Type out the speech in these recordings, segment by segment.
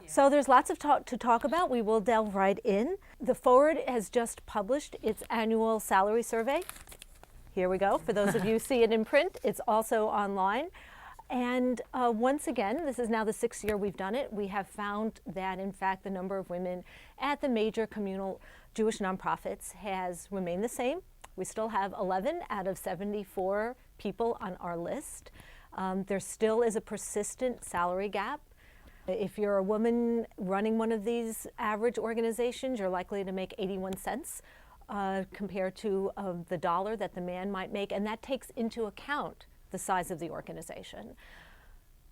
So there's lots of talk to talk about. We will delve right in. The Forward has just published its annual salary survey. Here we go. For those of you who see it in print, it's also online. And once again, this is now the 6th year we've done it. We have found that, in fact, the number of women at the major communal Jewish nonprofits has remained the same. We still have 11 out of 74 people on our list. There still is a persistent salary gap. If you're a woman running one of these average organizations, you're likely to make 81 cents compared to the dollar that the man might make, and that takes into account the size of the organization.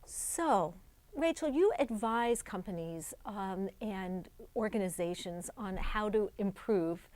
So, Rachel, you advise companies and organizations on how to improve,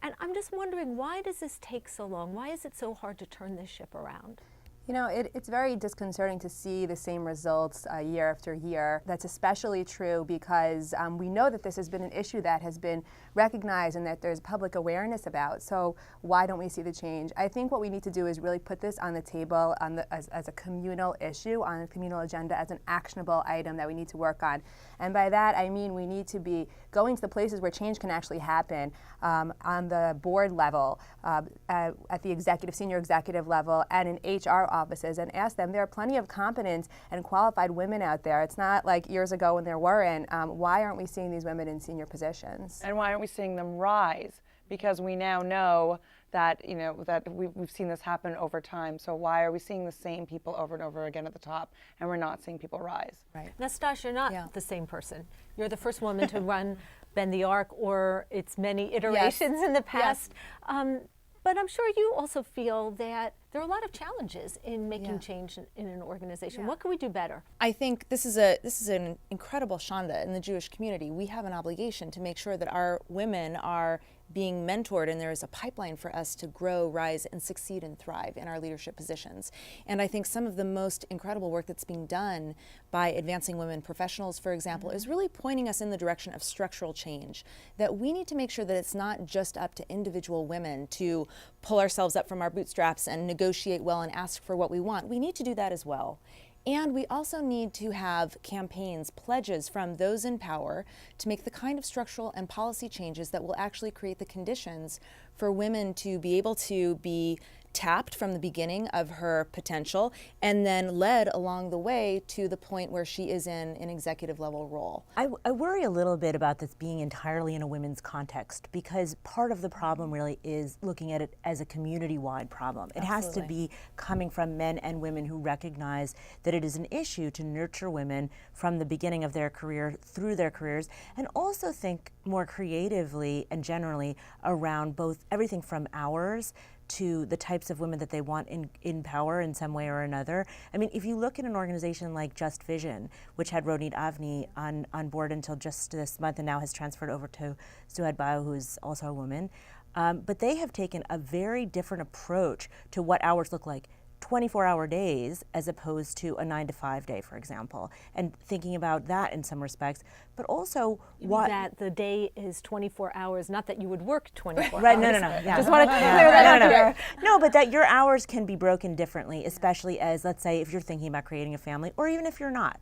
and I'm just wondering, why does this take so long? Why is it so hard to turn this ship around? You know, it's very disconcerting to see the same results year after year. That's especially true because we know that this has been an issue that has been recognized and that there's public awareness about. So why don't we see the change? I think what we need to do is really put this on the table as a communal issue, on a communal agenda, as an actionable item that we need to work on. And by that, I mean we need to be going to the places where change can actually happen on the board level, at the senior executive level, and in HR offices, and ask them. There are plenty of competent and qualified women out there. It's not like years ago when there weren't. Why aren't we seeing these women in senior positions? And why aren't we seeing them rise? Because we now know that, that we've seen this happen over time. So why are we seeing the same people over and over again at the top, and we're not seeing people rise? Right. Nastash, you're not the same person. You're the first woman to run Bend the Arc, or its many iterations in the past. Yes. But I'm sure you also feel that there are a lot of challenges in making change in an organization. What can we do better? I think this is an incredible shanda in the Jewish community. We have an obligation to make sure that our women are being mentored, and there is a pipeline for us to grow, rise, and succeed and thrive in our leadership positions. And I think some of the most incredible work that's being done by Advancing Women Professionals, for example, is really pointing us in the direction of structural change. That we need to make sure that it's not just up to individual women to pull ourselves up from our bootstraps and negotiate well and ask for what we want. We need to do that as well. And we also need to have campaigns, pledges from those in power to make the kind of structural and policy changes that will actually create the conditions for women to be able to be tapped from the beginning of her potential and then led along the way to the point where she is in an executive level role. I worry a little bit about this being entirely in a women's context, because part of the problem really is looking at it as a community-wide problem. It has to be coming from men and women who recognize that it is an issue to nurture women from the beginning of their career through their careers, and also think more creatively and generally around both everything from hours to the types of women that they want in power in some way or another. I mean, if you look at an organization like Just Vision, which had Ronit Avni on board until just this month and now has transferred over to Suad Bao, who is also a woman, but they have taken a very different approach to what hours look like. 24-hour days as opposed to a 9-to-5 day, for example, and thinking about that in some respects, but also that the day is 24 hours, not that you would work 24 right, hours. No. Yeah. Just want to clear that up here. No, but that your hours can be broken differently, especially as, let's say, if you're thinking about creating a family, or even if you're not.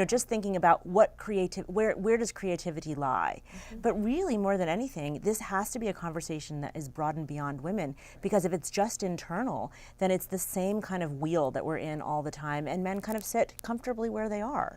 Just thinking about where does creativity lie? But really, more than anything, this has to be a conversation that is broad and beyond women, because if it's just internal, then it's the same kind of wheel that we're in all the time, and men kind of sit comfortably where they are.